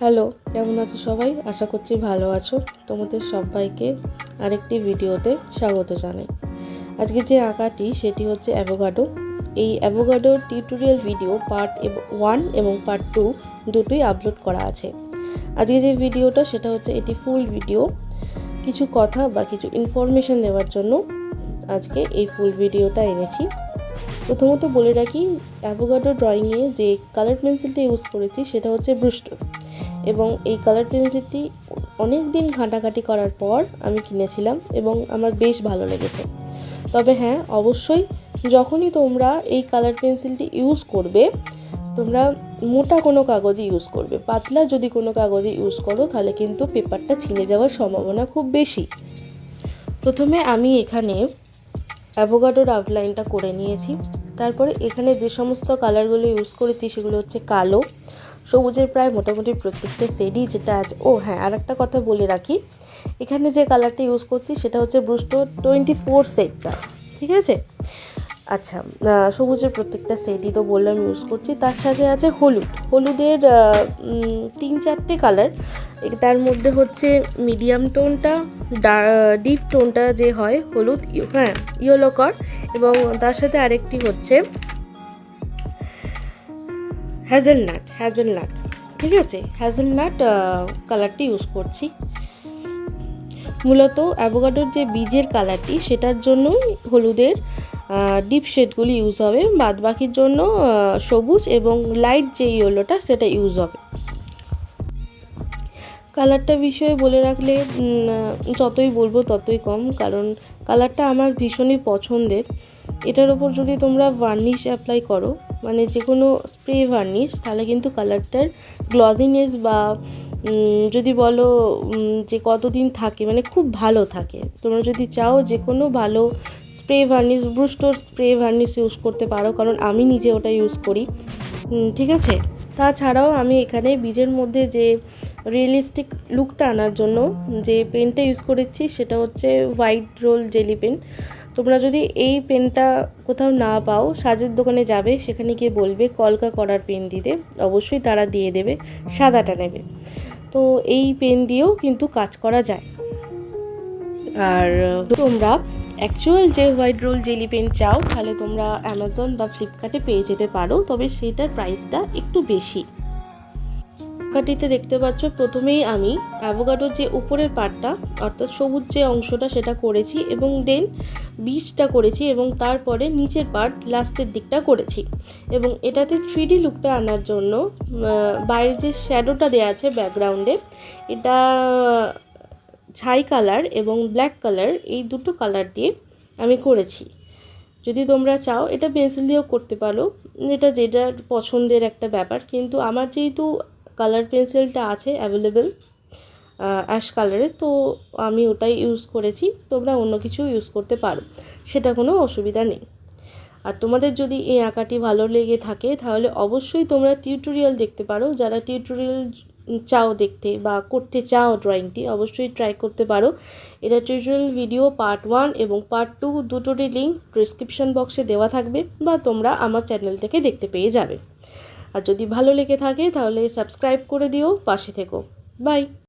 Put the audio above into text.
Hello, কেমন আছো সবাই? আশা করছি ভালো আছো। তোমাদের সবাইকে আরেকটি ভিডিওতে স্বাগত জানাই। আজকে যে আঁকাটি সেটি হচ্ছে অ্যাভোকাডো। এই অ্যাভোকাডোর টিউটোরিয়াল ভিডিও পার্ট 1 এবং পার্ট 2 দুটোই আপলোড করা আছে। আজকে যে ভিডিওটা সেটা হচ্ছে এটি ফুল ভিডিও। কিছু কথা বা কিছু ইনফরমেশন দেওয়ার জন্য আজকে এই ফুল ভিডিওটা এনেছি। প্রথমত বলে রাখি, অ্যাভোকাডো ড্রয়িংয়ে যে কালার পেন্সিলটা ইউজ করেছি সেটা হচ্ছে ব্রুস্টো, এবং এই কালার পেন্সিলটি অনেক দিন ঘাঁটাঘাঁটি করার পর আমি কিনেছিলাম এবং আমার বেশ ভালো লেগেছে। তবে হ্যাঁ, অবশ্যই যখনই তোমরা এই কালার পেন্সিলটি ইউজ করবে, তোমরা মোটা কোনো কাগজে ইউজ করবে। পাতলা যদি কোনো কাগজে ইউজ করো তাহলে কিন্তু পেপারটা ছিঁড়ে যাওয়ার সম্ভাবনা খুব বেশি। প্রথমে আমি এখানে অ্যাভোকাডোর আউটলাইনটা করে নিয়েছি। তারপরে এখানে যে সমস্ত কালারগুলো ইউজ করেছি সেগুলো হচ্ছে কালো, সবুজের প্রায় মোটামুটি প্রত্যেকটা শেডই যেটা আছে। ও হ্যাঁ, আর একটা কথা বলে রাখি, এখানে যে কালারটা ইউজ করছি সেটা হচ্ছে ব্রুস্টো 24 সেটটা, ঠিক আছে? আচ্ছা, সবুজের প্রত্যেকটা সেটই তো বললাম ইউজ করছি। তার সাথে আছে হলুদের 3-4টে কালার। তার মধ্যে হচ্ছে মিডিয়াম টোনটা, ডিপ টোনটা যে হয় হলুদ, হ্যাঁ ইয়েলো কর, এবং তার সাথে আরেকটি হচ্ছে হ্যাজেলনাট, ঠিক আছে? হ্যাজেলনাট কালারটি ইউজ করছি। মূলত অ্যাভোকাডোর যে বীজের কালারটি সেটার জন্যই হলুদের ডিপ শেডগুলি ইউজ হবে, বাদ বাকির জন্য সবুজ এবং লাইট যে ইয়েলোটা সেটা ইউজ হবে। কালারটা বিষয়ে বলে রাখলে যতই বলবো ততই কম, কারণ কালারটা আমার ভীষণই পছন্দের। এটার ওপর যদি তোমরা ভার্নিশ অ্যাপ্লাই করো, মানে যে কোনো স্প্রে ভার্নিশ, তাহলে কিন্তু কালারটার গ্লজিনেস বা যদি বলো যে কতদিন থাকে, মানে খুব ভালো থাকে। তোমরা যদি চাও যে কোনো ভালো spray varnish, Brustro spray varnish use করতে পারো, কারণ আমি নিজে ওটা ইউজ করি, ঠিক আছে? তাছাড়াও আমি এখানে বীজের মধ্যে যে রিয়েলিস্টিক লুকটা আনার জন্য যে পেনটা ইউজ করেছি সেটা হচ্ছে হোয়াইট রোল জেলি পেন। তোমরা যদি এই পেনটা কোথাও না পাও, সাজের দোকানে যাবে, সেখানে গিয়ে বলবে কলকা করার পেন দিতে, অবশ্যই তারা দিয়ে দেবে, সাদাটা নেবে। তো এই পেন দিয়েও কিন্তু কাজ করা যায়। আর তোমরা অ্যাকচুয়াল যে হোয়াইট রোল জেলি পেন চাও তাহলে তোমরা অ্যামাজন বা ফ্লিপকার্টে পেয়ে যেতে পারো, তবে সেটার প্রাইসটা একটু বেশি। কাটিতে দেখতে পাচ্ছ, প্রথমেই আমি অ্যাভোকাডোর যে উপরের পার্টটা অর্থাৎ সবুজ যে অংশটা সেটা করেছি, এবং দেন বীজটা করেছি, এবং তারপরে নিচের পার্ট লাস্টের দিকটা করেছি। এবং এটাতে 3D লুকটা আনার জন্য বাইরের যে শ্যাডোটা দেওয়া আছে ব্যাকগ্রাউন্ডে, এটা ছাই কালার এবং ব্ল্যাক কালার, এই দুটো কালার দিয়ে আমি করেছি। যদি তোমরা চাও এটা পেন্সিল দিয়েও করতে পারো, এটা যেটার পছন্দের একটা ব্যাপার। কিন্তু আমার যেহেতু কালার পেন্সিলটা আছে অ্যাভেলেবেল অ্যাশ কালারের, তো আমি ওটাই ইউজ করেছি। তোমরা অন্য কিছু ইউজ করতে পারো, সেটা কোনো অসুবিধা নেই। আর তোমাদের যদি এই আঁকাটি ভালো লেগে থাকে তাহলে অবশ্যই তোমরা টিউটোরিয়াল দেখতে পারো। যারা টিউটোরিয়াল চাও দেখতে বা করতে চাও ড্রয়িংটি, অবশ্যই ট্রাই করতে পারো। এটা টিউটোরিয়াল ভিডিও পার্ট 1 এবং পার্ট 2 দুটোরই লিঙ্ক ডিসক্রিপশন বক্সে দেওয়া থাকবে, বা তোমরা আমার চ্যানেল থেকে দেখতে পেয়ে যাবে। আর যদি ভালো লেগে থাকে তাহলে সাবস্ক্রাইব করে দিও, পাশে থেকো। বাই।